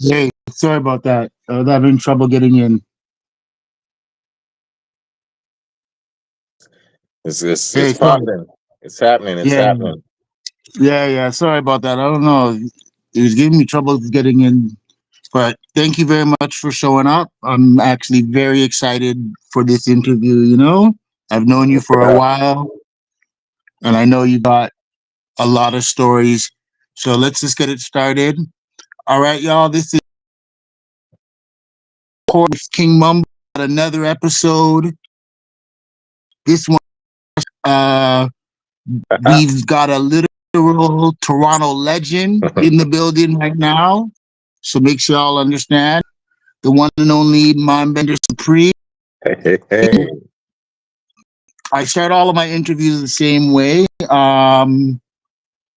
Hey, sorry about that. I was having trouble getting in. It's Hey, sorry. popping. It's happening. It's Yeah, happening. yeah. Sorry about that. I don't know. It was giving me trouble getting in. But thank you very much for showing up. I'm actually very excited for this interview. I've known you for a Yeah. while, and I know you got a lot of stories. So let's just get it started. All right, y'all. This is King Mumble. Another episode. This one, we've got a literal Toronto legend in the building right now. So make sure y'all understand the one and only Mindbender Supreme. Hey, hey, hey. I start all of my interviews the same way.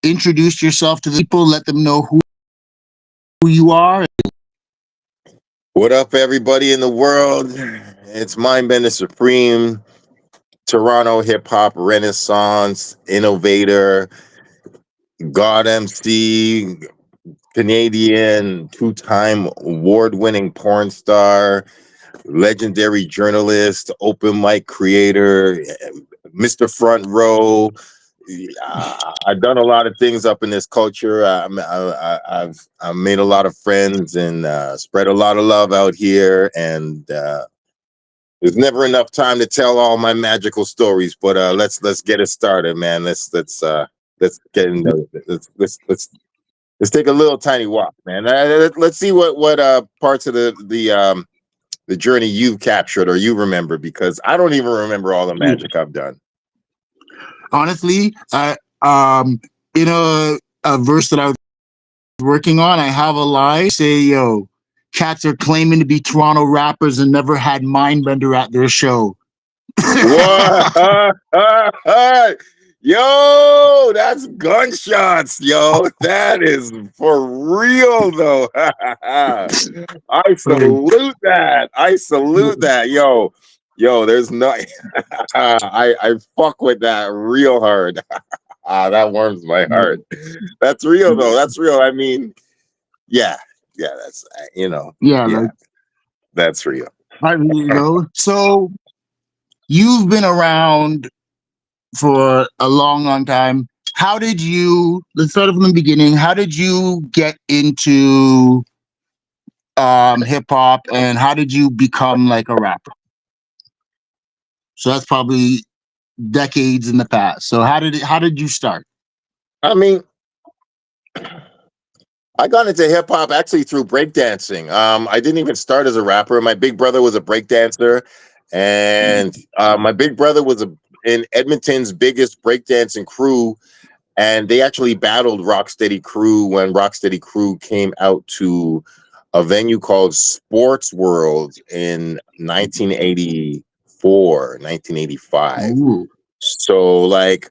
Introduce yourself to the people, let them know who you are. What up, everybody in the world? It's Mindbender Supreme, Toronto hip hop renaissance innovator, God MC, Canadian, two-time award-winning porn star, legendary journalist, open mic creator, Mr. Front Row. I've done a lot of things up in this culture. I've made a lot of friends and spread a lot of love out here. And there's never enough time to tell all my magical stories. But let's get it started, man. Let's get into it. Let's take a little tiny walk, man. Let's see what parts of the journey you've captured or you remember, because I don't even remember all the magic I've done. Honestly, in a verse that I was working on, I have a line say, "Yo, cats are claiming to be Toronto rappers and never had Mindbender at their show." What? Yo, that's gunshots, yo. That is for real, though. I salute that. I salute that, yo. There's no. I fuck with that real hard. That warms my heart. That's real, though. That's real. I mean, yeah, yeah. That's Yeah, yeah. like That's real. So you've been around for a long, long time. How did you? Let's start from the beginning. How did you get into hip hop, and how did you become like a rapper? So that's probably decades in the past. So how did you start? I mean, I got into hip hop actually through breakdancing. I didn't even start as a rapper. My big brother was a breakdancer, and my big brother was in Edmonton's biggest breakdancing crew, and they actually battled Rocksteady Crew when Rocksteady Crew came out to a venue called Sports World in 1984, 1985. Ooh. So like,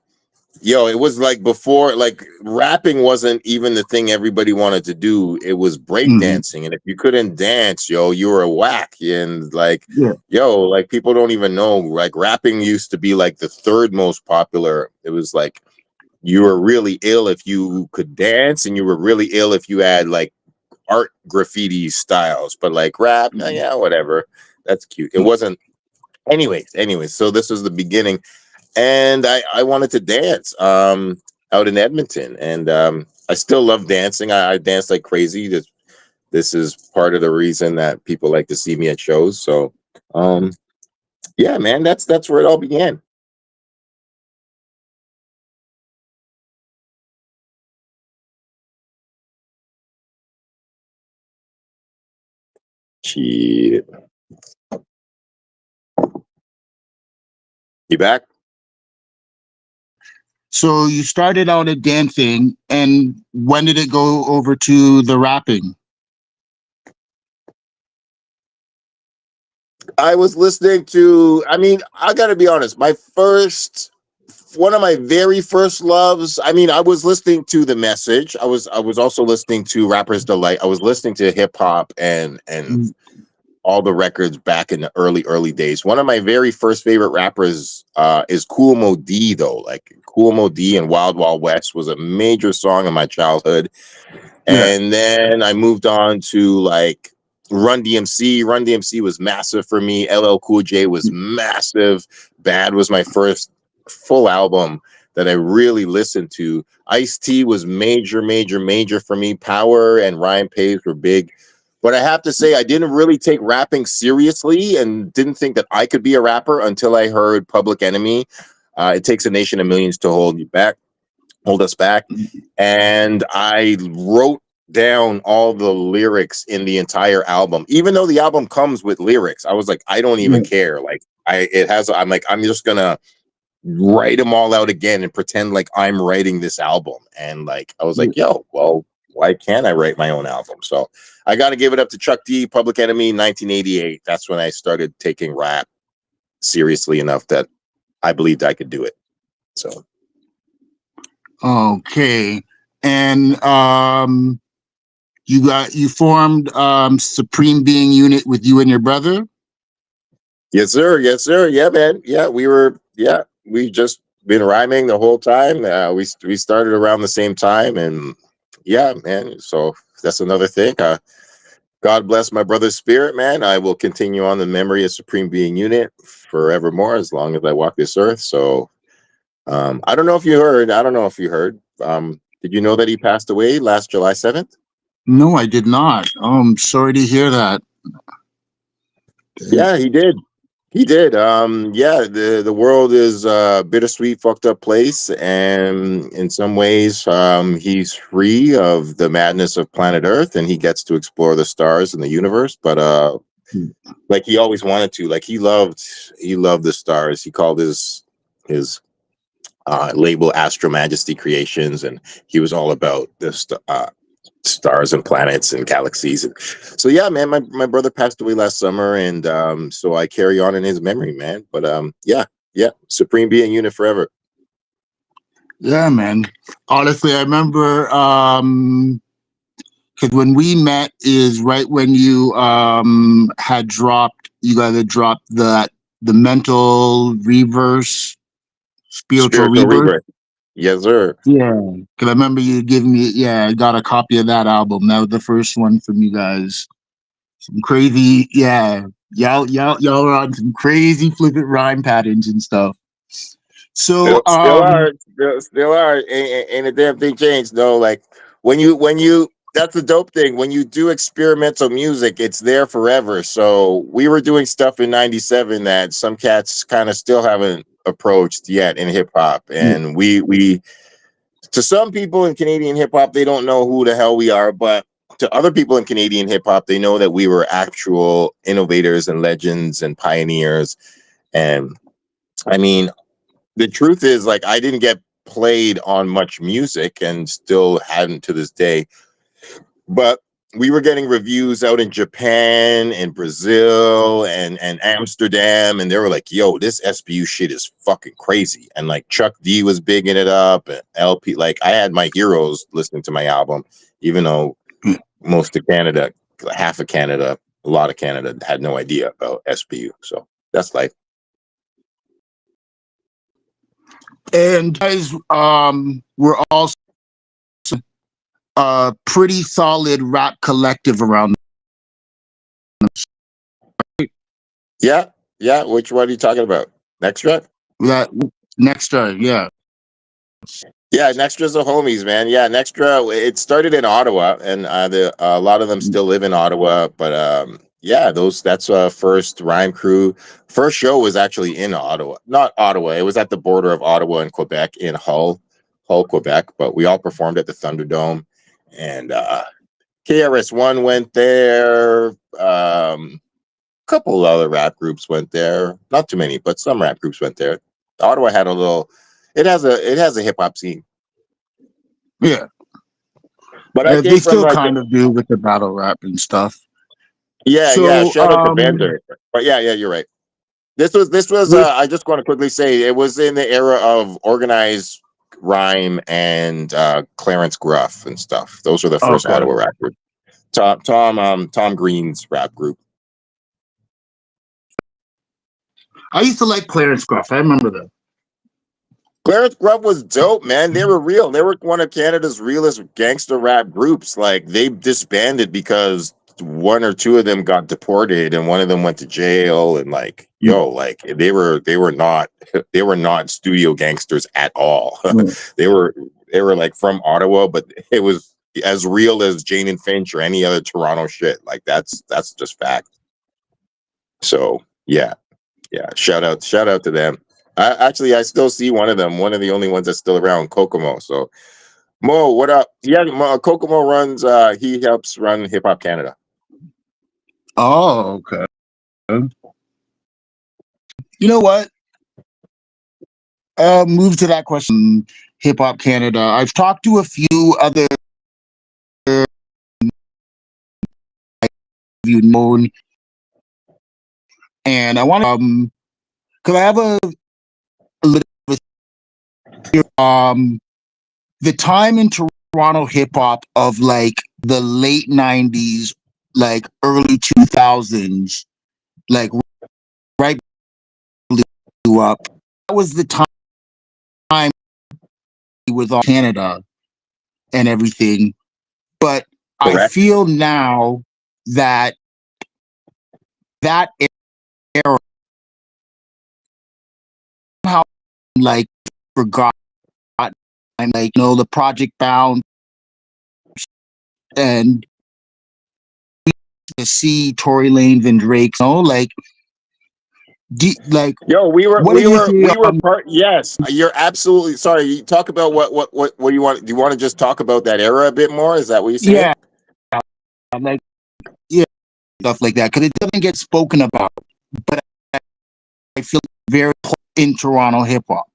yo, it was like before, like rapping wasn't even the thing everybody wanted to do. It was Mhm. breakdancing. And if you couldn't dance, yo, you were a whack. And like, Yeah. yo, like people don't even know, like rapping used to be like the third most popular. It was like you were really ill if you could dance, and you were really ill if you had like art graffiti styles. But like rap, yeah, whatever. That's cute. It wasn't anyways, so this was the beginning, and I wanted to dance out in Edmonton, and I still love dancing. I dance like crazy. This is part of the reason that people like to see me at shows. So um yeah, man, that's where it all began. Shit. You back? So you started out at dancing, and when did it go over to the rapping? I was listening to, I mean, I gotta be honest, one of my very first loves, I mean, I was listening to The Message. I was also listening to Rapper's Delight. I was listening to hip hop and Mm. all the records back in the early days. One of my very first favorite rappers is Cool Mo D, though. Like Cool Mo D and Wild Wild West was a major song in my childhood. Yeah. And then I moved on to like Run DMC. Run DMC was massive for me. LL Cool J was massive. Bad was my first full album that I really listened to. Ice-T was major, major, major for me. Power and Ryan Pace were big. But I have to say, I didn't really take rapping seriously and didn't think that I could be a rapper until I heard Public Enemy. It takes a nation of millions to hold us back. And I wrote down all the lyrics in the entire album. Even though the album comes with lyrics, I was like, I don't even care. Like I'm just gonna write them all out again and pretend like I'm writing this album. And like I was like, yo, well, why can't I write my own album? So I got to give it up to Chuck D, Public Enemy, 1988. That's when I started taking rap seriously enough that I believed I could do it. So Okay. And you formed Supreme Being Unit with you and your brother? yes, sir. Yes, sir. Yeah, man. Yeah, we just been rhyming the whole time. We started around the same time, and yeah, man. So that's another thing. God bless my brother's spirit, man. I will continue on the memory of Supreme Being Unit forevermore as long as I walk this earth. So I don't know if you heard. I don't know if you heard. Did you know that he passed away last July 7th? No, I did not. I'm sorry to hear that. Yeah, he did. He did. Yeah, the world is a bittersweet, fucked up place, and in some ways, he's free of the madness of planet Earth, and he gets to explore the stars and the universe. But like he always wanted to. Like he loved the stars. He called his label Astro Majesty Creations, and he was all about this stars and planets and galaxies. And so yeah, man, my brother passed away last summer, and so I carry on in his memory, man. But yeah, Supreme Being Unit forever. Yeah, man. Honestly, I remember because when we met is right when you you guys had dropped the mental reverse, spiritual Spiritual rebirth. rebirth. Yes, sir. Yeah, because I remember you giving me. Yeah, I got a copy of that album. That was the first one from you guys. Some crazy, yeah. Y'all are on some crazy flippant rhyme patterns and stuff. So, Still are, still are. Ain't a damn thing changed. No, like when you that's the dope thing. When you do experimental music, it's there forever. So we were doing stuff in '97 that some cats kind of still haven't approached yet in hip hop, and we to some people in Canadian hip hop, they don't know who the hell we are, but to other people in Canadian hip hop, they know that we were actual innovators and legends and pioneers. And I mean, the truth is, like, I didn't get played on much music and still hadn't to this day, but we were getting reviews out in Japan and Brazil and Amsterdam, and they were like, yo, this SBU shit is fucking crazy. And like Chuck D was bigging it up, and LP, like I had my heroes listening to my album, even though most of Canada, half of Canada, a lot of Canada had no idea about SBU. So that's life. and guys, were also a pretty solid rap collective around Yeah, yeah. Which one are you talking about? Next track? that. Nextra, yeah. Yeah, Nextra's the homies, man. Yeah, Nextra. It started in Ottawa, and a lot of them still live in Ottawa. But yeah, that's first rhyme crew. First show was actually in Ottawa, not Ottawa. It was at the border of Ottawa and Quebec in Hull, Quebec. But we all performed at the Thunderdome, and KRS-One went there. Couple other rap groups went there. Not too many, but some rap groups went there. Ottawa had a little. It has a hip hop scene. Yeah. But I Yeah, they came from still like kind of do with the battle rap and stuff. yeah. So, Shout out to Bender. But yeah, you're right. This was. with I just want to quickly say it was in the era of organized rhyme and Clarence Gruff and stuff. Those were the first okay, Ottawa rap group. Tom Green's rap group. I used to like Clarence Gruff. I remember that. Clarence Grubb was dope, man. They were real. They were one of Canada's realest gangster rap groups. Like they disbanded because one or two of them got deported and one of them went to jail. And like, yo, like they were not they were not studio gangsters at all. they were they were like from Ottawa, but it was as real as Jane and Finch or any other Toronto shit. Like that's just fact. So yeah. Yeah, shout out to them. I still see one of them, one of the only ones that's still around, Kokomo. So Mo, what up? Yeah, Kokomo runs. He helps run Hip Hop Canada. Oh, okay. You know what? Move to that question. Hip Hop Canada. I've talked to a few other you known, and I want to because I have a little the time in Toronto hip hop of like the late '90s, like early 2000s, like right blew up. That was the time with all Canada and everything. But I Correct. feel now that that era somehow like forgot. I'm like, the Project Bound and to see Tory Lanez and Drake. Like, like, Yo, we were what we did you were say? we were part. Yes, you're absolutely sorry. You talk about what do you want? Do you want to just talk about that era a bit more? Is that what you're saying? Yeah, like yeah, stuff like that because it doesn't get spoken about. But I feel very in Toronto hip hop.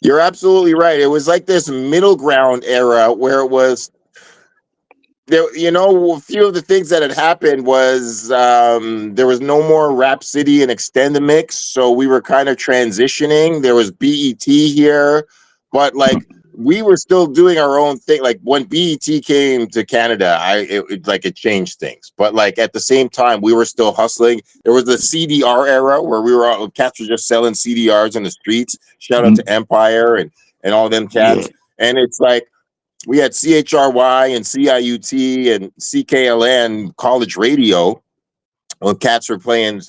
You're absolutely right. It was like this middle ground era where it was there, a few of the things that had happened was there was no more Rap City and Extend the Mix, so we were kind of transitioning. There was BET here, but like we were still doing our own thing. Like when BET came to Canada, it changed things. But like at the same time, we were still hustling. There was the CDR era where we were all cats were just selling CDRs in the streets. Shout out to Empire and all them cats. And it's like we had CHRY and CIUT and CKLN college radio. When cats were playing,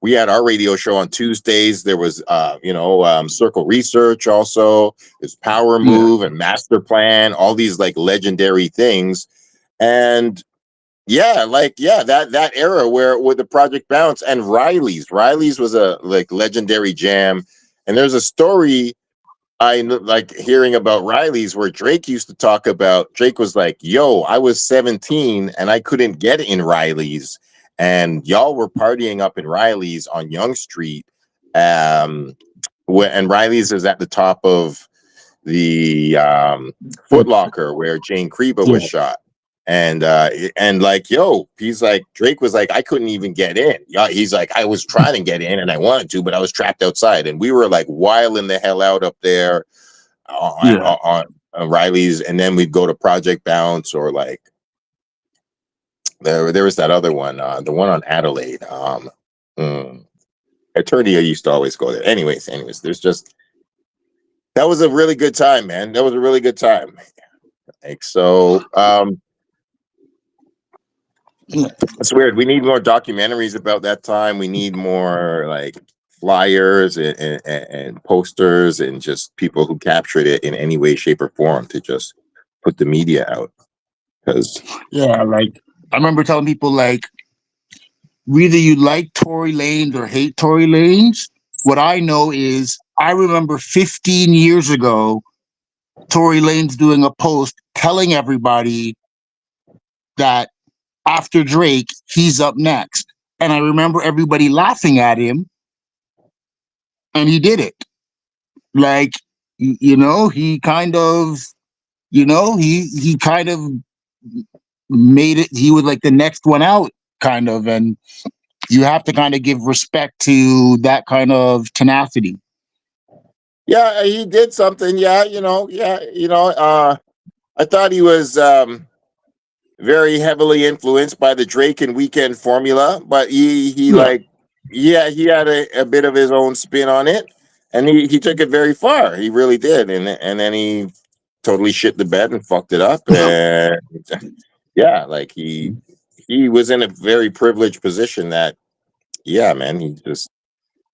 we had our radio show on Tuesdays. There was Circle Research also. There's Power Move and Master Plan, all these like legendary things. And that era where with the Project Bounce and Riley's was a like legendary jam. And there's a story I like hearing about Riley's where Drake used to talk about. Drake was like, yo, I was 17 and I couldn't get in Riley's. And y'all were partying up in Riley's on Yonge Street. And Riley's is at the top of the Foot Locker where Jane Creba was shot. And like, yo, he's like, Drake was like, I couldn't even get in. Yeah, he's like, I was trying to get in and I wanted to, but I was trapped outside. And we were like wiling the hell out up there on Riley's. And then we'd go to Project Bounce or like there was that other one, the one on Adelaide. Eternia used to always go there. Anyways, there's just that was a really good time, man. That was a really good time. Like so, it's weird. We need more documentaries about that time. We need more like flyers and posters and just people who captured it in any way, shape, or form to just put the media out. Because like I remember telling people like whether you like Tory Lanez or hate Tory Lanez. What I know is I remember 15 years ago, Tory Lanez doing a post telling everybody that after Drake, he's up next. And I remember everybody laughing at him, and he did it. Like, he kind of, he kind of made it. He was like the next one out, kind of. And you have to kind of give respect to that kind of tenacity. yeah, he did something. I thought he was very heavily influenced by the Drake and Weekend formula, but he Yeah. like he had a bit of his own spin on it. and he took it very far. He really did, and then he totally shit the bed and fucked it up. And yeah, like he was in a very privileged position that yeah, man, he just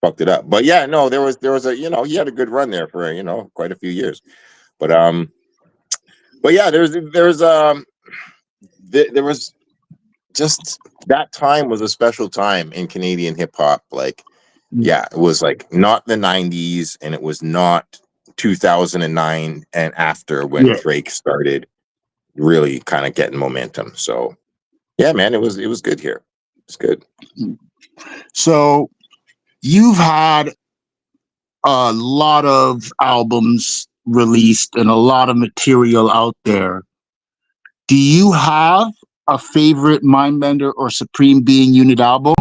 fucked it up. But yeah, no, there was a he had a good run there for quite a few years. But but yeah, there was just that time was a special time in Canadian hip hop. Like, yeah, it was like not the 90s and it was not 2009 and after when Yeah. Drake started really kind of getting momentum. So, yeah, man, it was good here. It's good. So you've had a lot of albums released and a lot of material out there. Do you have a favorite Mindbender or Supreme Being Unit album?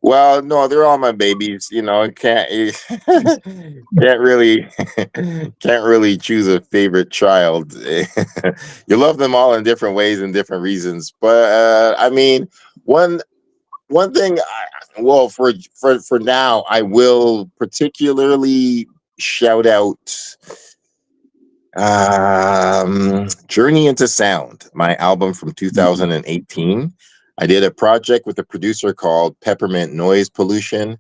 Well, no, they're all my babies. Can't really can't really choose a favorite child. You love them all in different ways and different reasons. But I mean, one one thing. Well, for now, I will particularly shout out Journey into Sound, my album from 2018. I did a project with a producer called Peppermint Noise Pollution,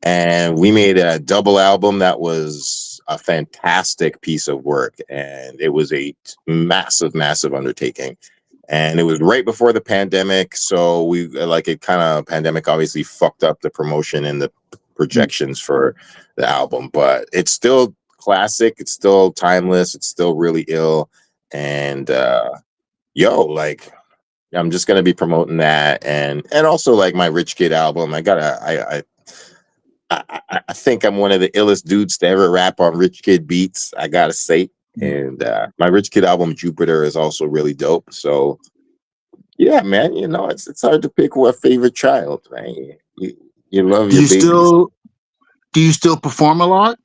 and we made a double album that was a fantastic piece of work, and it was a massive undertaking, and it was right before the pandemic, so we like it kind of pandemic obviously fucked up the promotion and the projections for the album, but it's still classic, it's still timeless, it's still really ill. And like I'm just gonna be promoting that, and also like my Rich Kid album. I think I'm one of the illest dudes to ever rap on Rich Kid beats, I gotta say. And my Rich Kid album Jupiter is also really dope. So yeah, man, it's hard to pick what favorite child, right? You love Do your you babies. still do you still perform a lot?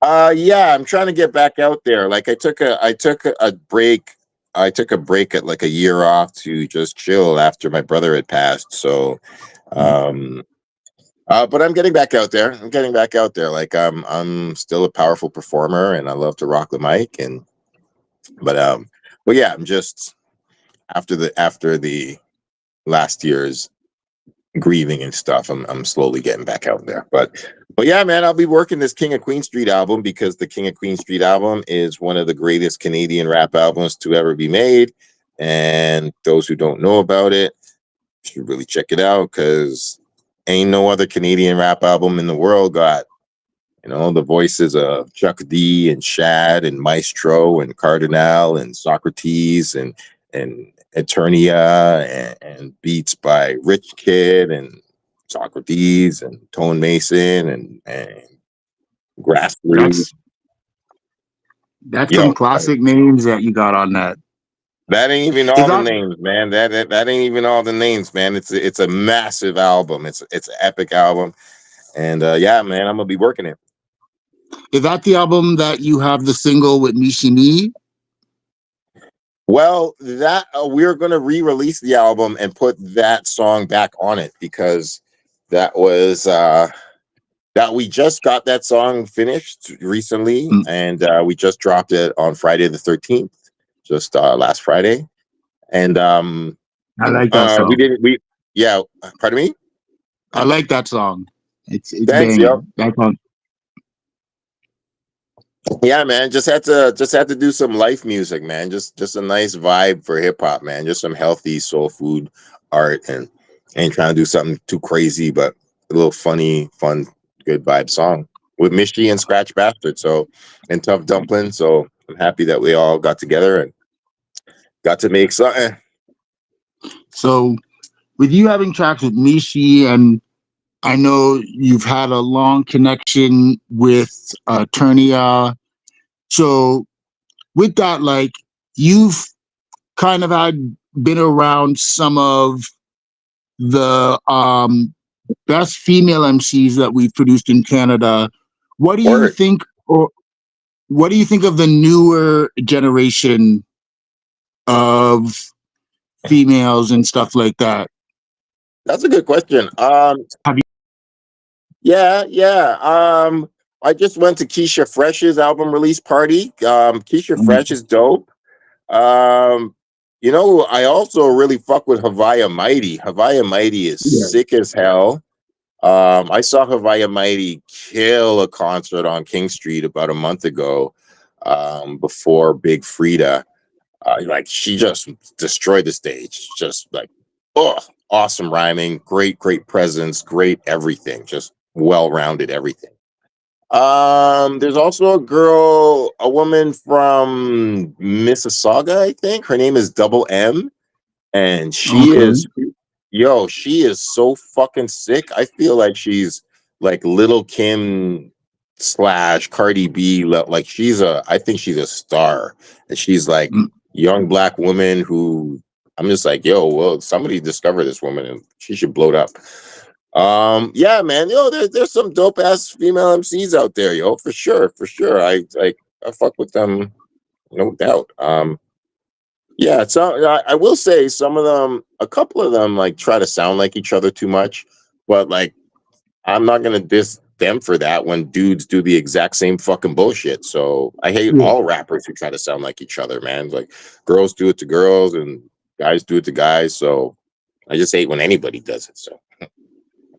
Yeah, I'm trying to get back out there. Like I took a break. I took a break at like a year off to just chill after my brother had passed. So um but I'm getting back out there. I'm getting back out there. Like I'm still a powerful performer and I love to rock the mic and but um but yeah, I'm just after the last year's grieving and stuff. I'm slowly getting back out there. But yeah, man, I'll be working this King of Queen Street album because the King of Queen Street album is one of the greatest Canadian rap albums to ever be made. And those who don't know about it should really check it out because ain't no other Canadian rap album in the world got the voices of Chuck D and Shad and Maestro and Cardinal and Socrates and Eternia and beats by Rich Kid and Socrates and Tone Mason and Grassroots. That's that's some Yo, classic names that you got on that. that ain't even Is all the that names, man. That ain't even all the names, man. It's a massive album. It's an epic album, and yeah, man, I'm gonna be working it. is that the album that you have the single with Mishi Me? Well, that we're gonna re-release the album and put that song back on it because that was that we just got that song finished recently, Mm, and we just dropped it on Friday the 13th, just last Friday, and I like that we song. didn't we yeah, pardon me. I like that song. It's Thanks, yo. banging. That song. Yeah, man, just had to do some life music, man. Just a nice vibe for hip hop, man. Just some healthy soul food art, and ain't trying to do something too crazy, but a little funny, fun, good vibe song with Mishy and Scratch Bastard. So and Tough Dumpling. So I'm happy that we all got together and got to make something. So with you having tracks with Mishi, and I know you've had a long connection with Turnia. So with that, like you've kind of had been around some of the best female MCs that we've produced in Canada. What do you Word. think, or what do you think of the newer generation of females and stuff like that? That's a good question. Have you? Yeah. I just went to Keisha Fresh's album release party. Keisha Mm, Fresh is dope. Um, I also really fuck with Havaya Mighty. Havaya Mighty is yeah. sick as hell. I saw Havaya Mighty kill a concert on King Street about a month ago, before Big Frida. Like she just destroyed the stage. Just like, oh, awesome rhyming, great presence, great everything. Just well-rounded everything. There's also a woman from Mississauga, I think. Her name is Double M, and Okay. she is so fucking sick. I feel like she's like Little Kim slash Cardi B. Like I think she's a star, and she's like Mm, young black woman who I'm just like, yo, well, somebody discover this woman and she should blow it up. Yeah, man, there's some dope ass female MCs out there, yo, for sure. I fuck with them, no doubt. Yeah, so I will say a couple of them like try to sound like each other too much, but like I'm not gonna diss them for that when dudes do the exact same fucking bullshit. So I hate yeah. all rappers who try to sound like each other, man. Like girls do it to girls and guys do it to guys. So I just hate when anybody does it. So,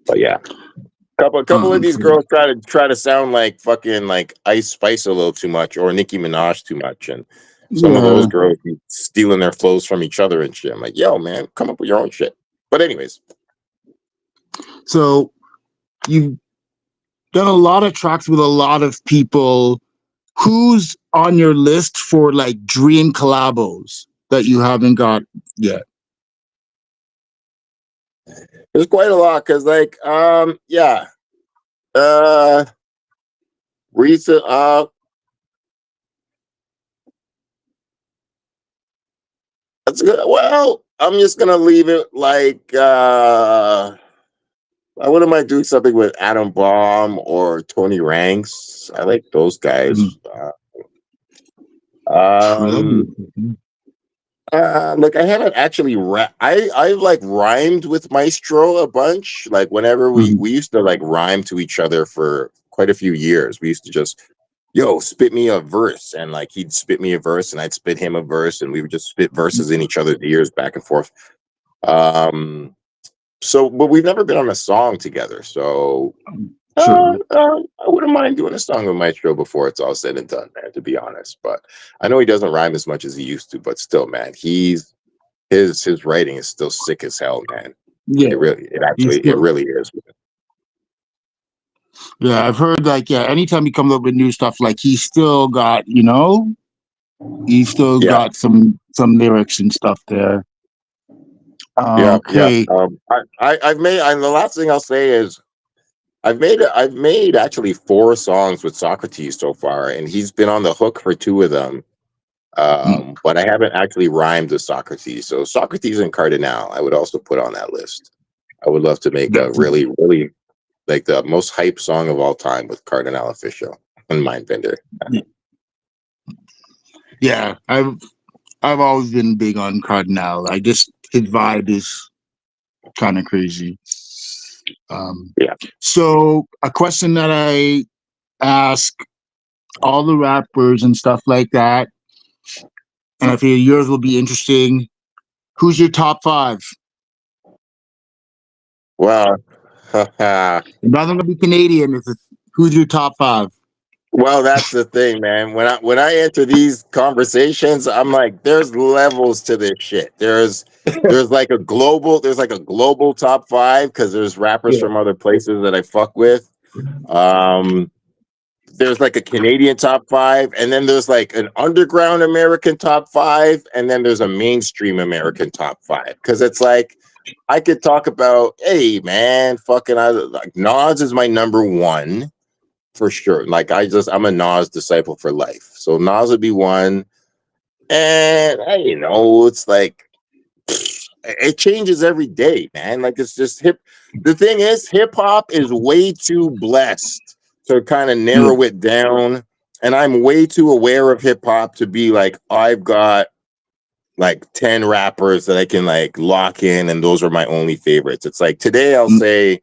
but yeah. Couple of these Okay. girls try to sound like fucking like Ice Spice a little too much or Nicki Minaj too much, and some of those Yeah. girls be stealing their flows from each other and shit. I'm like, yo, man, come up with your own shit. But anyways, So you've done a lot of tracks with a lot of people. Who's on your list for like dream collabos that you haven't got yet? there's quite a lot because yeah, uh, recent that's good. Well, I'm just gonna leave it like I wouldn't mind doing something with Adam Bomb or Tony Ranks. I like those Mm, guys. that'd be Um, interesting. Look, I haven't actually I've like rhymed with Maestro a bunch. Like whenever Mhm. we used to like rhyme to each other for quite a few years. We used to just spit me a verse, and like he'd spit me a verse and I'd spit him a verse, and we would just spit verses in each other's ears back and forth. Um but we've never been on a song together. So True. I wouldn't mind doing a song with Maestro before it's all said and done, man, to be honest. But I know he doesn't rhyme as much as he used to, but still, man, his writing is still sick as hell, man. Yeah. He's It still, really is. yeah, I've heard like, yeah, anytime he comes up with new stuff, like he's still got, he's still Yeah, got some lyrics and stuff there. yeah. Okay. I've made, and the last thing I'll say is I've made actually 4 songs with Socrates so far, and he's been on the hook for 2 of them. Mm, But I haven't actually rhymed with Socrates. So Socrates and Cardinal, I would also put on that list. I would love to make a that's really, really like the most hype song of all time with Cardinal Official and Mindbender. yeah. I've always been big on Cardinal. I just his vibe is kind of crazy. Um, Yeah. so a question that I ask all the rappers and stuff like that, and I feel yours will be interesting. Who's your top five? Well, It's not gonna be Canadian. Who's your top five? well, that's the thing, man. When I enter these conversations, I'm like, there's levels to this shit. There's like a global top 5 because there's rappers Yeah. from other places that I fuck with. Um, there's like a Canadian top 5, and then there's like an underground American top 5, and then there's a mainstream American top 5. Because it's like I could talk about, hey man, fucking, I like Nas is my number 1 for sure. Like I'm a Nas disciple for life. So Nas would be 1, and it's like it changes every day, man. Like it's just hip. The thing is, hip hop is way too blessed to kind of Yeah. narrow it down. And I'm way too aware of hip hop to be like, I've got like 10 rappers that I can like lock in, and those are my only favorites. It's like today I'll Mm, say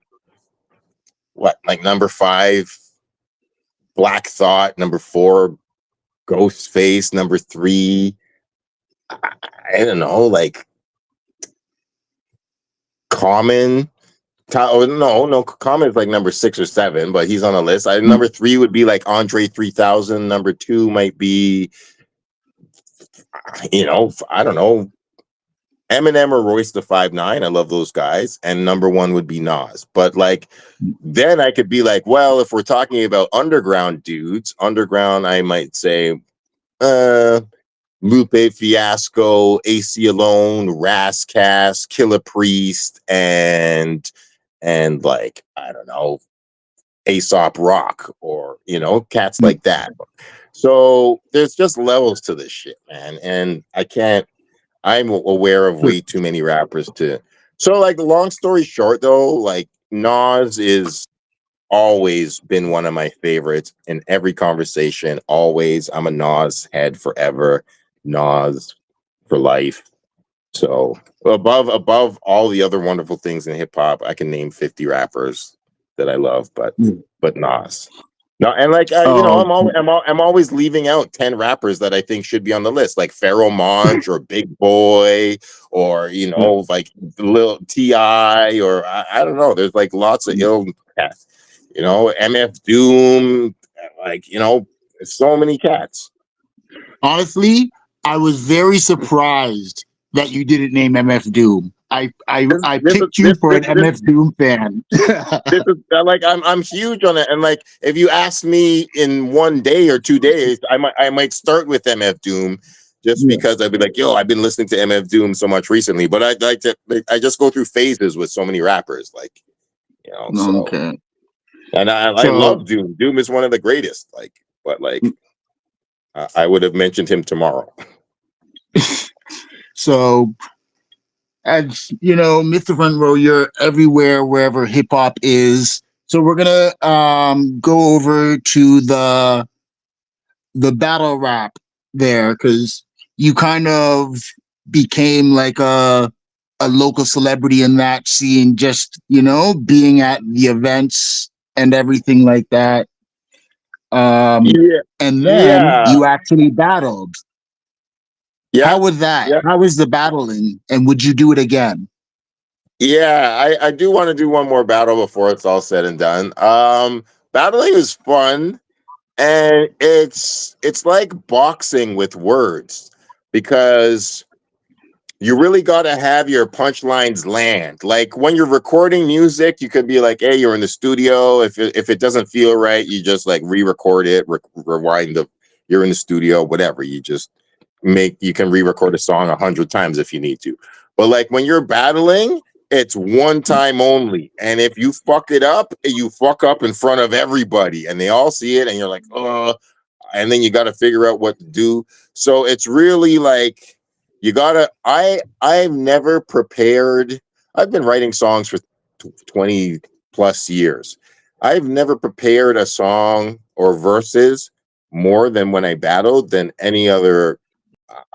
what, like number 5, Black Thought, number 4, Ghostface, number 3, I, I don't know, like Common. Oh no, Common is like number 6 or 7, but he's on the list. Number 3 would be like Andre 3000. Number 2 might be, I don't know, Eminem or Royce the 5'9". I love those guys. And number 1 would be Nas. But like, then I could be like, well, if we're talking about underground dudes, underground, I might say, Lupe Fiasco, AC Alone, Rascas, Killer Priest, and like, I don't know, Aesop Rock, or cats like that. So there's just levels to this shit, man. And I'm aware of way too many rappers to. So like, long story short though, like Nas is always been one of my favorites in every conversation. Always. I'm a Nas head forever. Nas for life. So above all the other wonderful things in hip hop, I can name 50 rappers that I love, but Nas. No, and like I'm always leaving out 10 rappers that I think should be on the list, like Pharoah Monch or Big Boy, or like Lil Ti, or I don't know. There's like lots of ill cats, MF Doom, like so many cats. Honestly, I was very surprised that you didn't name MF Doom. I picked you for an MF Doom fan. This is like, I'm huge on it, and like, if you ask me in 1 day or 2 days, I might start with MF Doom, just because I'd be like, yo, I've been listening to MF Doom so much recently. But I just go through phases with so many rappers, like, so. Okay. And I love Doom. Doom is one of the greatest. Like, but like, I would have mentioned him tomorrow. So, as you know, Mr. Front Row, you're everywhere, wherever hip hop is. So we're gonna go over to the battle rap there, because you kind of became like a local celebrity in that scene, just being at the events and everything like that. And then you actually battled. Yeah. How was that? Yeah. How was the battling? And would you do it again? Yeah, I do want to do one more battle before it's all said and done. Battling is fun, and it's like boxing with words, because you really got to have your punchlines land. Like, when you're recording music, you could be like, hey, you're in the studio. If it doesn't feel right, you just like re-record it, rewind you're in the studio, whatever. You just you can re-record a song 100 times if you need to. But like, when you're battling, it's one time only. And if you fuck it up, you fuck up in front of everybody, and they all see it, and you're like, oh, and then you got to figure out what to do. So it's really like, you gotta. I've never prepared. I've been writing songs for 20 plus years. I've never prepared a song or verses more than when I battled than any other.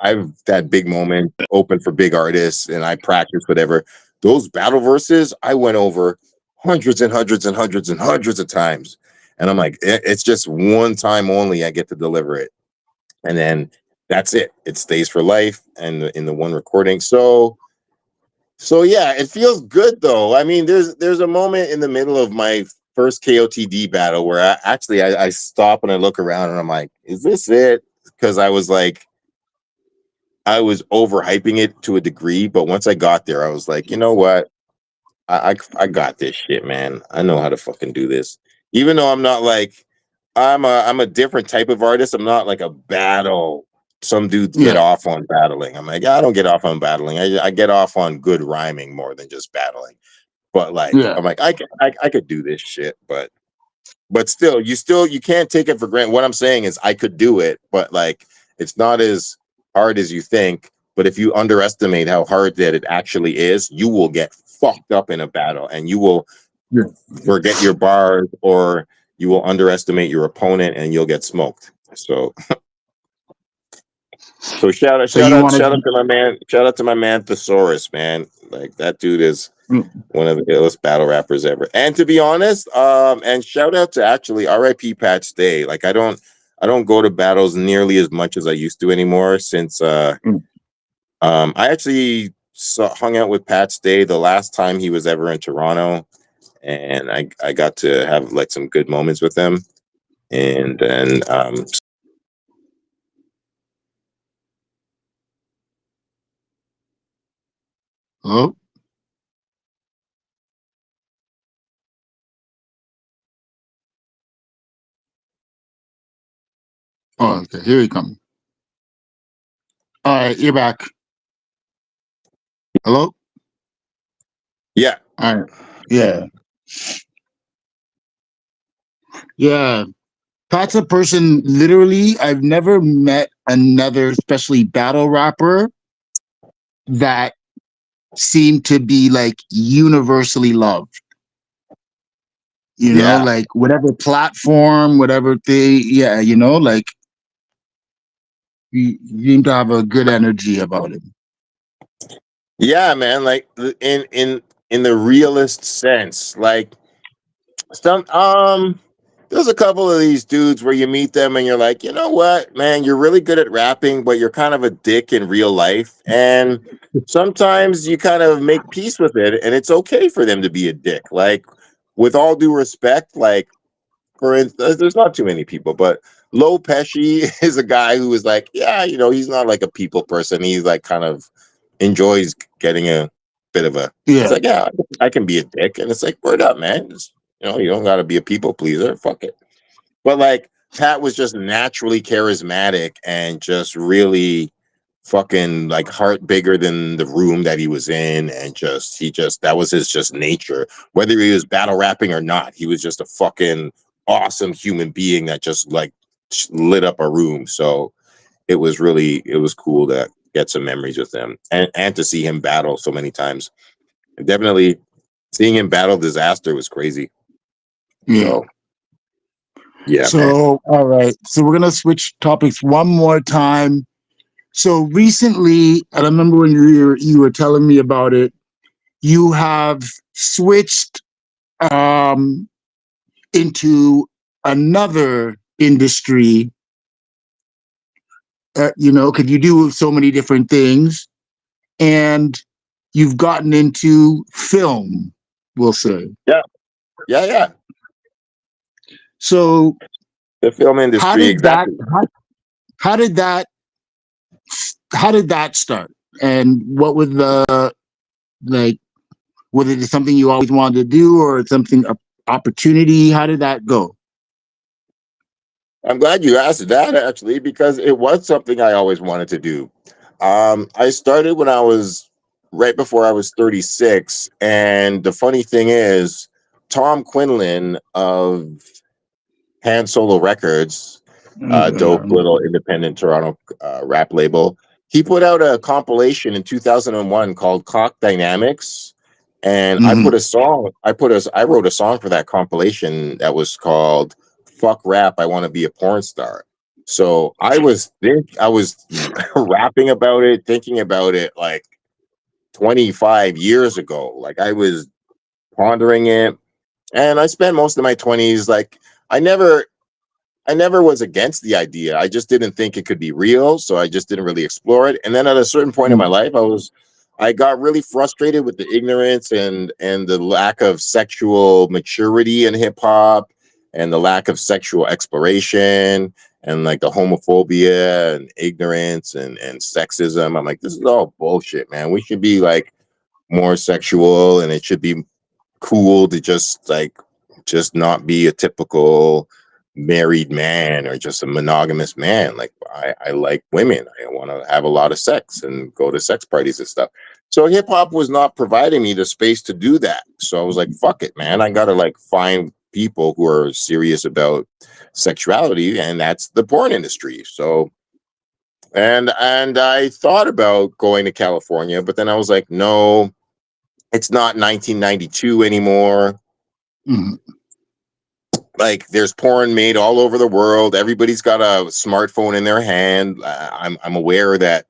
I've that big moment, open for big artists, and I practice whatever. Those battle verses, I went over hundreds and hundreds and hundreds and hundreds of times, and I'm like, it's just one time only I get to deliver it, and then that's it. It stays for life, and in the one recording. So yeah, it feels good though. I mean, there's a moment in the middle of my first KOTD battle where I stop and I look around and I'm like, is this it? Because I was overhyping it to a degree, but once I got there, I was like, you know what? I got this shit, man. I know how to fucking do this. Even though I'm not like, I'm a different type of artist. I'm not like a battle. Some dudes get off on battling. I'm like, I don't get off on battling. I get off on good rhyming more than just battling. But like, I'm like, I could do this shit, but still, you can't take it for granted. What I'm saying is, I could do it, but like, it's not as hard as you think. But if you underestimate how hard that it actually is, you will get fucked up in a battle, and you will forget your bars, or you will underestimate your opponent, and you'll get smoked. So So So you wanted shout out to, to my man, shout out to my man Thesaurus, man. Like that dude is mm, one of the illest battle rappers ever. And to be honest, and shout out to actually R.I.P. Pat Stay. Like I don't go to battles nearly as much as I used to anymore since mm. I actually hung out with Pat Stay the last time he was ever in Toronto, and I got to have like some good moments with him. And then Oh, oh, okay. Here he comes. All right, you're back. Hello. yeah, All right. Yeah, yeah. Pat's a person. Literally, I've never met another, especially battle rapper, that seemed to be like universally loved. You know, yeah, like whatever platform, whatever thing. Yeah, you know, like you seem to have a good energy about it. yeah, man. Like in the realist sense, like some there's a couple of these dudes where you meet them and you're like, you know what, man, you're really good at rapping, but you're kind of a dick in real life. And sometimes you kind of make peace with it, and it's okay for them to be a dick. Like, with all due respect, like for instance, there's not too many people, but Lo Pesci is a guy who is like, yeah, you know, he's not like a people person. He's like kind of enjoys getting a bit of a. He's Yeah, like, yeah, I can be a dick, and it's like, word up, man. You know, you don't got to be a people pleaser. Fuck it. But like Pat was just naturally charismatic and just really fucking like heart bigger than the room that he was in, and just he just that was his just nature. Whether he was battle rapping or not, he was just a fucking awesome human being that just like lit up a room. So it was cool to get some memories with him and to see him battle so many times. Definitely seeing him battle Disaster was crazy. yeah. So yeah, man. So, all right. So we're gonna switch topics one more time. So recently, I remember when you were telling me about it. You have switched um, into another industry. You know, because you do so many different things, and you've gotten into film. We'll say. Yeah, yeah, yeah. So, The film how industry, did that? exactly. How did that? How did that start? And what was the like? Was it something you always wanted to do, or something opportunity? How did that go? I'm glad you asked that actually, because it was something I always wanted to do. I started when I was right before I was 36. And the funny thing is, Tom Quinlan of Han Solo Records, dope little independent Toronto rap label. He put out a compilation in 2001 called Cock Dynamics, and Mm-hmm. I wrote a song for that compilation that was called "Fuck Rap, I Want to Be a Porn Star." So I was rapping about it, thinking about it like 25 years ago. Like I was pondering it, and I spent most of my 20s like I never I never was against the idea. I just didn't think it could be real, so I just didn't really explore it. And then at a certain point in my life, I got really frustrated with the ignorance and the lack of sexual maturity in hip hop and the lack of sexual exploration and like the homophobia and ignorance and sexism. I'm like, this is all bullshit, man. We should be like more sexual, and it should be cool to just not be a typical married man or just a monogamous man. Like I like women. I want to have a lot of sex and go to sex parties and stuff. So hip hop was not providing me the space to do that. So I was like, fuck it, man. I gotta like find people who are serious about sexuality, and that's the porn industry. So and I thought about going to California, but then I was like, no, it's not 1992 anymore. Mm-hmm. like there's porn made all over the world. Everybody's got a smartphone in their hand. I'm aware that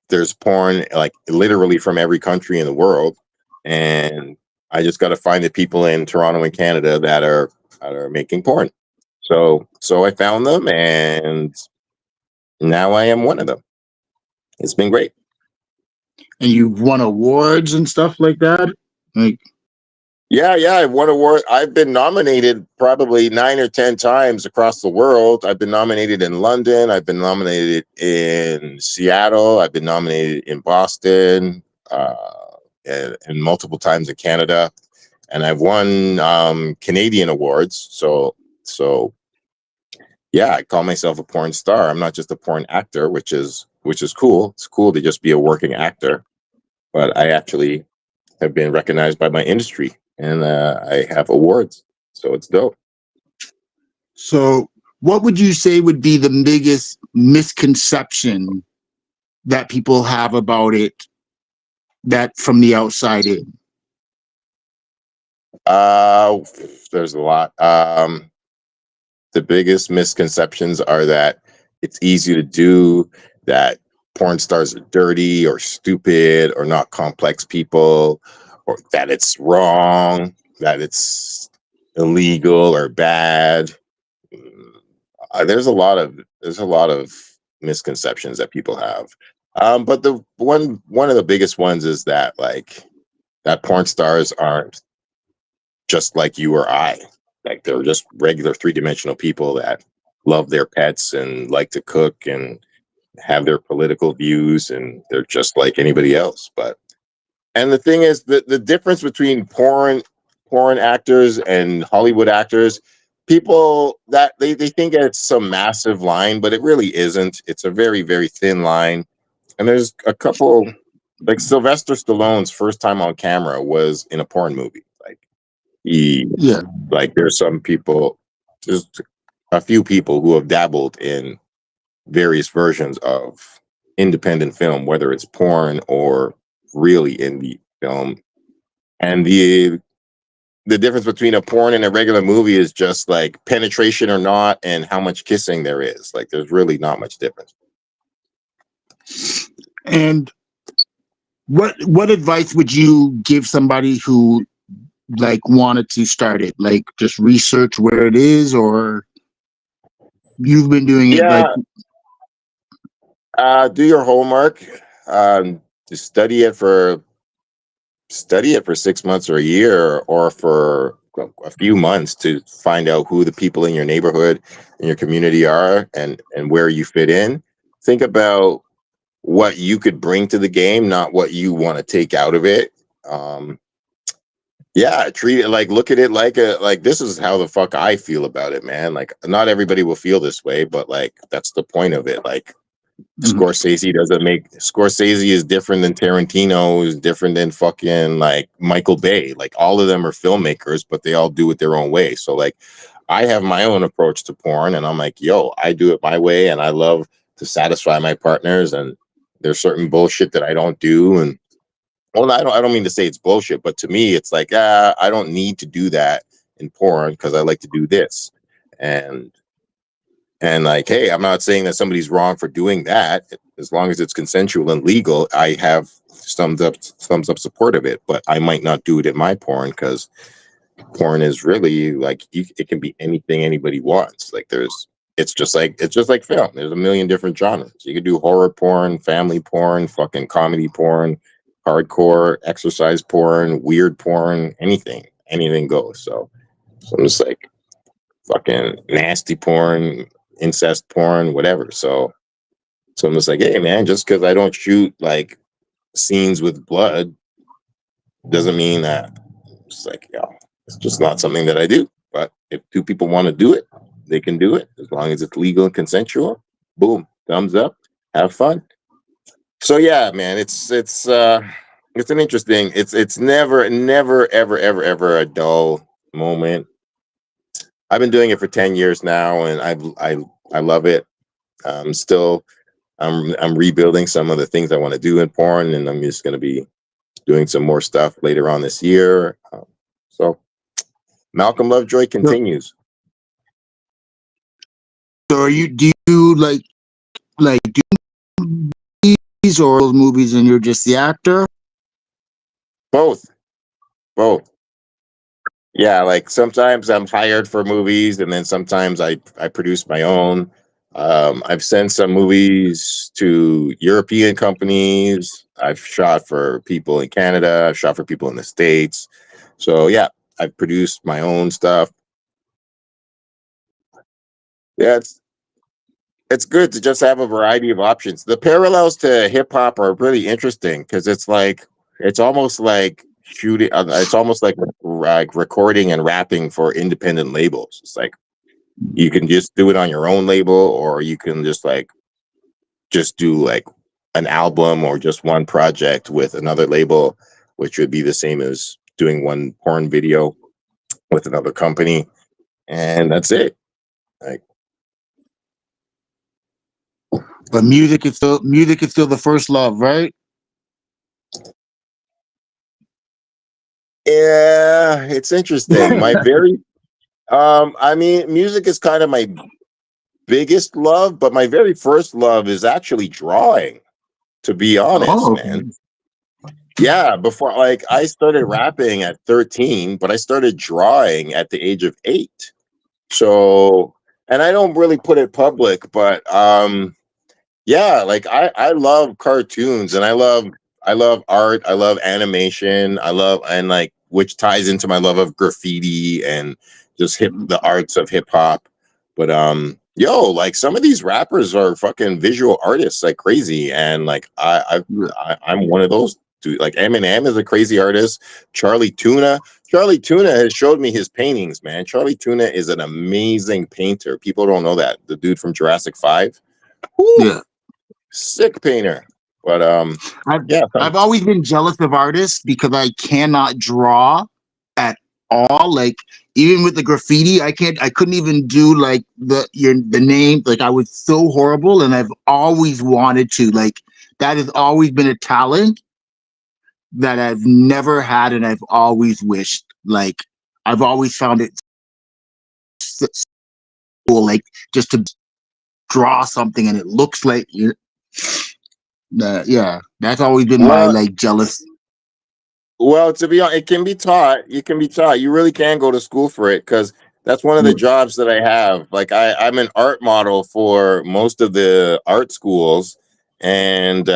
there's porn like literally from every country in the world, and I just got to find the people in Toronto and Canada that are making porn. So I found them, and now I am one of them. It's been great. And you've won awards and stuff like that. Like, Yeah, I've won award. I've been nominated probably 9 or 10 times across the world. I've been nominated in London. I've been nominated in Seattle. I've been nominated in Boston, and multiple times in Canada. And I've won Canadian awards. So yeah, I call myself a porn star. I'm not just a porn actor, which is cool. It's cool to just be a working actor, but I actually have been recognized by my industry, and I have awards, so it's dope. so what would you say would be the biggest misconception that people have about it, that from the outside in? There's a lot. The biggest misconceptions are that it's easy to do, that porn stars are dirty or stupid or not complex people, or that it's wrong, that it's illegal or bad. There's a lot of misconceptions that people have. But the one of the biggest ones is that like that porn stars aren't just like you or I. Like they're just regular three-dimensional people that love their pets and like to cook and have their political views, and they're just like anybody else. And the thing is, the difference between porn actors and Hollywood actors, people that they think it's some massive line, but it really isn't. It's a very, very thin line. And there's a couple, like Sylvester Stallone's first time on camera was in a porn movie. Like he Yeah. like there's a few people who have dabbled in various versions of independent film, whether it's porn or really indie film. And the difference between a porn and a regular movie is just like penetration or not, and how much kissing there is. Like there's really not much difference. And what advice would you give somebody who like wanted to start it? Like just research where it is, or you've been doing it like? Yeah, do your homework. Just study it for 6 months or a year, or for a few months, to find out who the people in your neighborhood and your community are, and where you fit in. Think about what you could bring to the game, not what you want to take out of it. Um, yeah, treat it like, look at it like this is how the fuck I feel about it, man. Like not everybody will feel this way, but like that's the point of it. Like Mhm. Scorsese is different than Tarantino, is different than fucking like Michael Bay. Like all of them are filmmakers, but they all do it their own way. So like I have my own approach to porn, and I'm like, yo, I do it my way, and I love to satisfy my partners, and there's certain bullshit that I don't do. And well, I don't mean to say it's bullshit, but to me it's like, I don't need to do that in porn because I like to do this. And like, hey, I'm not saying that somebody's wrong for doing that. As long as it's consensual and legal, I have thumbs up support of it. But I might not do it in my porn, because porn is really like, it can be anything anybody wants. Like it's just like film. There's a million different genres. You could do horror porn, family porn, fucking comedy porn, hardcore, exercise porn, weird porn, anything goes. So I'm just like, fucking nasty porn, incest porn, whatever. So I'm just like, hey man, just because I don't shoot like scenes with blood doesn't mean that it's like, it's just not something that I do. But if two people want to do it, they can do it as long as it's legal and consensual. Boom, thumbs up, have fun. So yeah, man, it's an interesting. It's never ever a dull moment. I've been doing it for 10 years now, and I love it. Still, I'm rebuilding some of the things I want to do in porn, and I'm just going to be doing some more stuff later on this year. So Malcolm Lovejoy continues. So are you do you like do movies or those movies and you're just the actor? Both, both. Yeah, like sometimes I'm hired for movies, and then sometimes I produce my own. I've sent some movies to European companies. I've shot for people in Canada. I've shot for people in the States. So yeah, I've produced my own stuff. Yeah, it's good to just have a variety of options. The parallels to hip hop are really interesting because it's almost like shooting. It's almost like recording and rapping for independent labels. It's like you can just do it on your own label, or you can just do like an album or just one project with another label, which would be the same as doing one porn video with another company, and that's it. Like, But music is still the first love, right? yeah, it's interesting. My very I mean, music is kind of my biggest love, but my very first love is actually drawing, to be honest, Oh, man. Yeah, before like I started rapping at 13, but I started drawing at the age of 8. So, and I don't really put it public, but yeah, like I love cartoons, and I love art, I love animation, I love, and like, which ties into my love of graffiti and just the arts of hip hop. But yo, like some of these rappers are fucking visual artists like crazy, and like I'm one of those dude. Like Eminem is a crazy artist. Charlie Tuna. Charlie Tuna has showed me his paintings, man. Charlie Tuna is an amazing painter. People don't know that. The dude from Jurassic 5. Whew, yeah. sick painter. But I've yeah, I've always been jealous of artists because I cannot draw at all. Like even with the graffiti, I couldn't even do like the name. Like I was so horrible, and I've always wanted to. Like that has always been a talent that I've never had, and I've always wished. Like I've always found it cool, like just to draw something and it looks like you. Yeah, that's always been my well, like jealous. to be honest, it can be taught. You can be taught. You really can go to school for it, because that's one of the Yeah. jobs that I have. Like I'm an art model for most of the art schools, and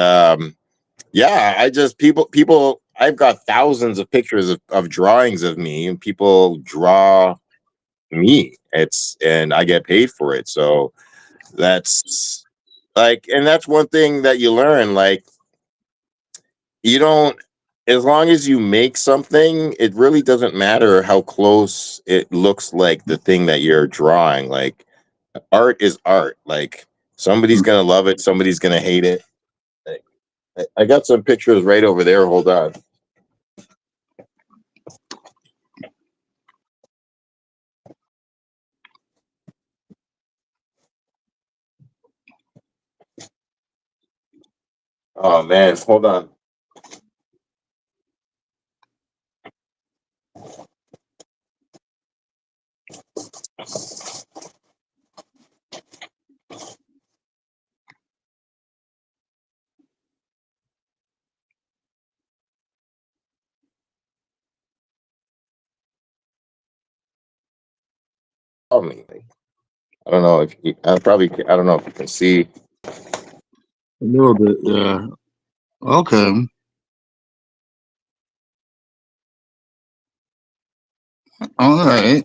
yeah, I just people. I've got thousands of pictures of drawings of me, and people draw me. And I get paid for it. So that's like, and that's one thing that you learn. Like, you don't, as long as you make something, it really doesn't matter how close it looks like the thing that you're drawing. Like, art is art. Like, somebody's gonna love it, somebody's gonna hate it. Like, I got some pictures right over there. Hold on. Oh man, hold on. Oh me. I don't know if you, I don't know if you can see. A little bit, yeah. Okay. All right.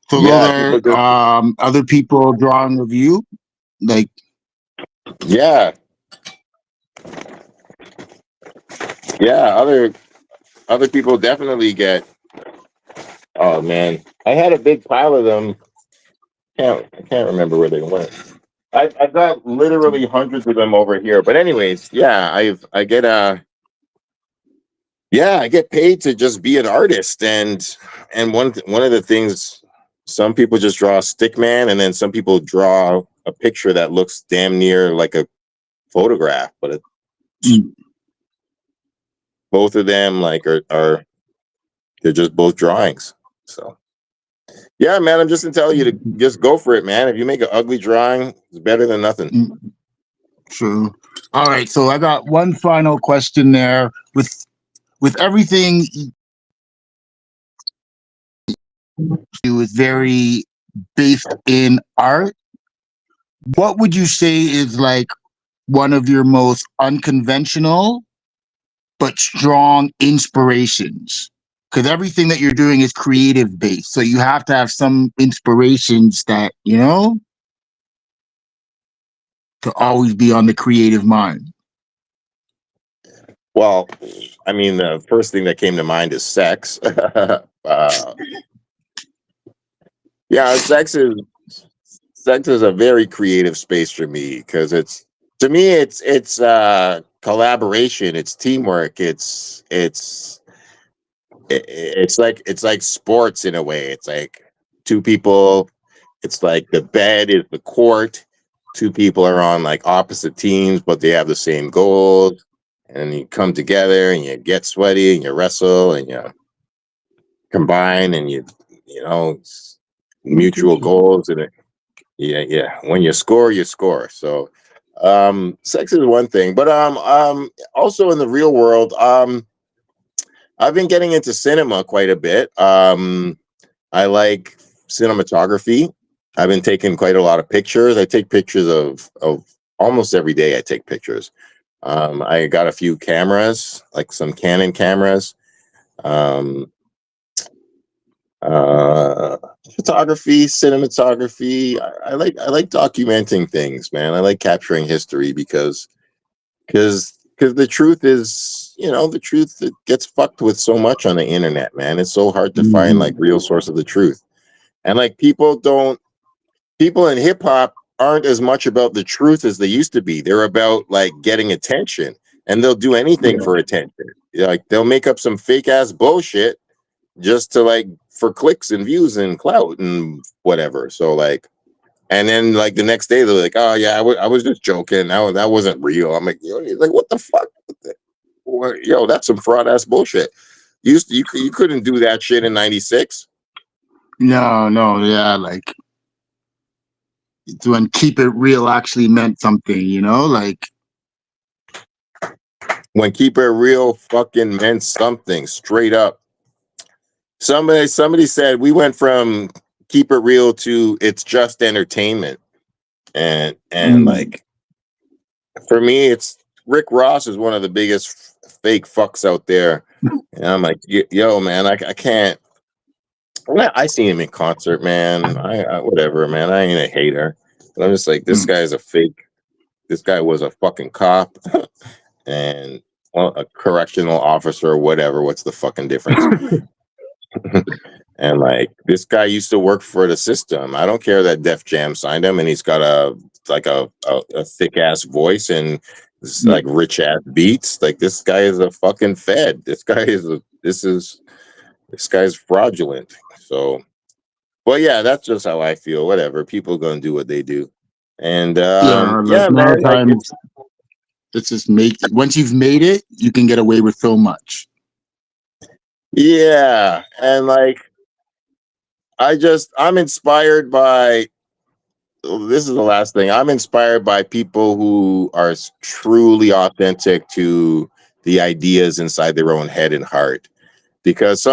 So those Yeah, people just, are other people drawing of you, like yeah, yeah. Other people definitely get. Oh man, I had a big pile of them. I can't remember where they went. I've got literally hundreds of them over here. But anyways, yeah, I get yeah, I get paid to just be an artist, and one of the things, some people just draw a stick man, and then some people draw a picture that looks damn near like a photograph, but mm, both of them like are they're just both drawings. So Yeah, man, I'm just gonna tell you to just go for it, man. If you make an ugly drawing, it's better than nothing. True. All right, so I got one final question there. With everything you is very based in art, what would you say is like one of your most unconventional but strong inspirations? Because everything that you're doing is creative based, so you have to have some inspirations that to always be on the creative mind. Well, I mean, the first thing that came to mind is sex. Yeah, sex is a very creative space for me because to me it's collaboration, it's teamwork, it's like sports in a way. It's like two people. It's like the bed is the court. Two people are on like opposite teams, but they have the same goals, and you come together and you get sweaty and you wrestle and you combine and you know mutual goals and yeah. When you score, you score. So sex is one thing, but also in the real world, I've been getting into cinema quite a bit. I like cinematography. I've been taking quite a lot of pictures. I take pictures of almost every day. I take pictures. I got a few cameras, like some Canon cameras. Um, uh, Photography, cinematography. I like documenting things, man. I like capturing history because the truth is, the truth that gets fucked with so much on the internet, man. It's so hard to find like Mhm. real source of the truth. And like people in hip hop aren't as much about the truth as they used to be. They're about like getting attention, and they'll do anything Yeah. for attention. Like they'll make up some fake ass bullshit just to like for clicks and views and clout and whatever. So like, and then like the next day they're like, oh yeah, I was just joking. That wasn't real. I'm like, like what the fuck? Yo, that's some fraud ass bullshit. You couldn't do that shit in '96 No, no, yeah, like when keep it real actually meant something, like when keep it real fucking meant something straight up. Somebody said we went from keep it real to it's just entertainment, and mm, like for me, it's Rick Ross is one of the biggest fake fucks out there, and I'm like, yo, man, I can't. When I seen him in concert, man. I whatever, man. I ain't a hater, but I'm just like, this mm. guy is a fake. This guy was a fucking cop and well, a correctional officer or whatever. What's the fucking difference? And like this guy used to work for the system. I don't care that Def Jam signed him, and he's got a thick ass voice and like rich ass beats. Like this guy is a fucking fed. This guy's fraudulent. So, well, yeah, that's just how I feel. Whatever, people gonna do what they do, and Yeah, like yeah, a lot man, of like times it's just make once you've made it, you can get away with so much. yeah, and like I'm inspired by this is the last thing. I'm inspired by people who are truly authentic to the ideas inside their own head and heart. Because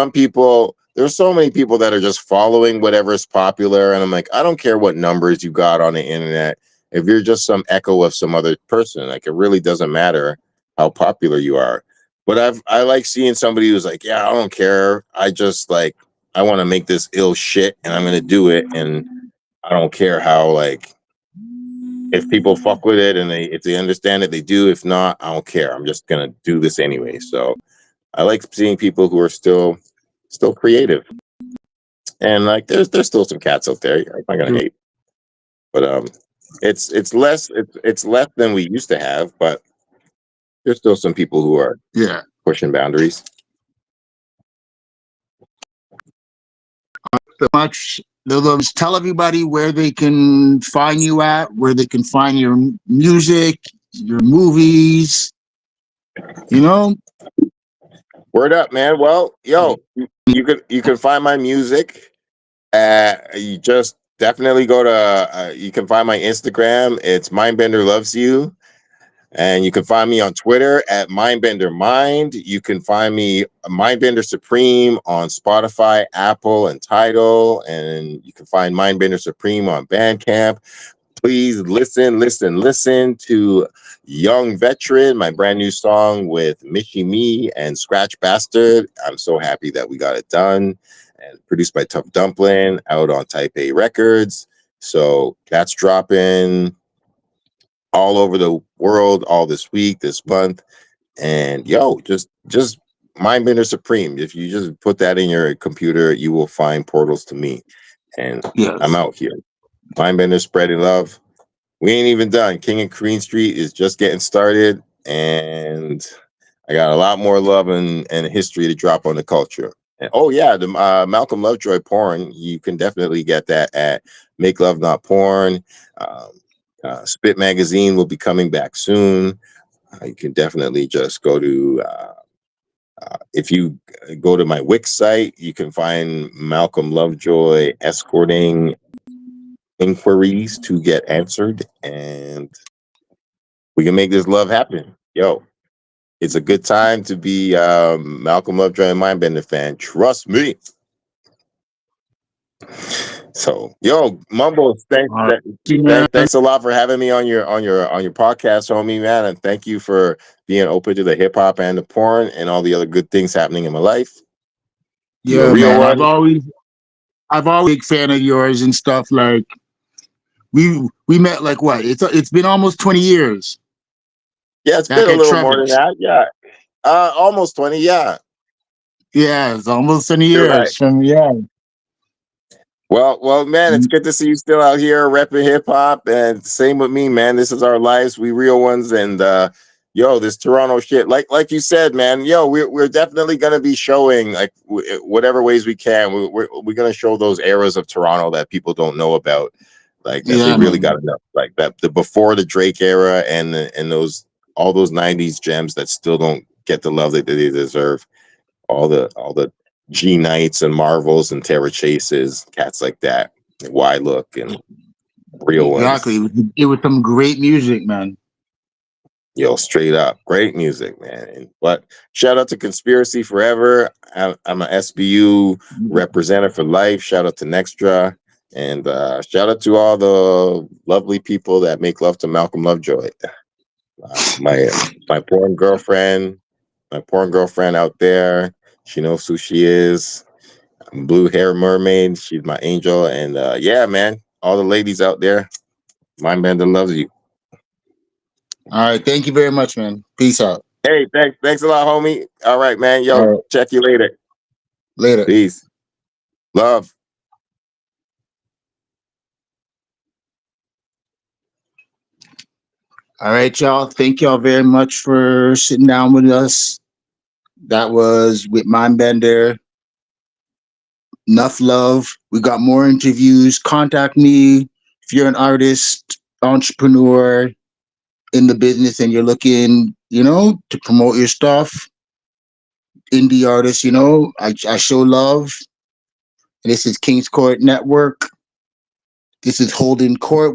there's so many people that are just following whatever's popular. And I'm like, I don't care what numbers you got on the internet. If you're just some echo of some other person, like it really doesn't matter how popular you are. But I like seeing somebody who's like, yeah, I don't care. I want to make this ill shit and I'm gonna do it. And I don't care how like if people fuck with it and if they understand it, they do. If not, I don't care. I'm just gonna do this anyway. So I like seeing people who are still creative. And like there's still some cats out there. I'm not gonna hate. But it's less than we used to have, but there's still some people who are Yeah. pushing boundaries. So much. Just tell everybody where they can find you at, where they can find your music, your movies, you know? Word up, man. Well, yo, you can find my music You just definitely go to. You can find my Instagram. It's Mindbender Loves You. And you can find me on Twitter at Mindbender Mind. You can find me Mindbender Supreme on Spotify, Apple, and Tidal. And you can find Mindbender Supreme on Bandcamp. Please listen to Young Veteran, my brand new song with Michi Me and Scratch Bastard. I'm so happy that we got it done and produced by Tough Dumpling out on Type A Records. So that's dropping all over the world all this week, this month. And yo, just Mindbender Supreme. If you just put that in your computer, you will find portals to me. And I'm Yes. out here. Mindbender spreading love. We ain't even done. King and Queen Street is just getting started, and I got a lot more love and history to drop on the culture. And oh yeah, the Malcolm Lovejoy porn. You can definitely get that at Make Love Not Porn. Um, Spit Magazine will be coming back soon. You can definitely just go to if you go to my Wix site, you can find Malcolm Lovejoy escorting inquiries to get answered, and we can make this love happen. Yo, it's a good time to be Malcolm Lovejoy and Mindbender fan. Trust me. So, yo, Mumbles, All right, man. thanks a lot for having me on your podcast, homie, man, and thank you for being open to the hip hop and the porn and all the other good things happening in my life. You a Yeah, real man. one. I've always been a big fan of yours and stuff. Like we met like what? It's been almost 20 years Yeah, it's been back a at little more than Trevor's. that. Yeah, almost 20. Yeah, Yeah, it's almost 20 you're right. years from yeah. Well, man, it's good to see you still out here repping hip hop. And same with me, man. This is our lives, we real ones. And yo, this Toronto shit, like you said, man. Yo, we're definitely gonna be showing like whatever ways we can. We're gonna show those eras of Toronto that people don't know about, like that they Yeah, really got man. enough, like that the before the Drake era and those all those '90s gems that still don't get the love that they deserve. All the G Knights and Marvels and Terror Chases, cats like that. Why Look and real Exactly. ones. It was some great music, man. Yo, straight up, great music, man. But shout out to Conspiracy Forever. I'm an SBU representative for life. Shout out to Nextra, and shout out to all the lovely people that make love to Malcolm Lovejoy. My my porn girlfriend, my porn girlfriend out there. She knows who she is. Blue hair mermaid. She's my angel. And yeah, man, all the ladies out there, Mindbender loves you. All right. Thank you very much, man. Peace out. Hey, thanks a lot, homie. All right, man. All Yo, right. check you later. Later. Peace. Love. All right, y'all. Thank y'all very much for sitting down with us. That was with Mindbender. Enough love. We got more interviews. Contact me if you're an artist, entrepreneur in the business and you're looking, to promote your stuff. Indie artists, I show love. This is King's Court Network. This is Holding Court.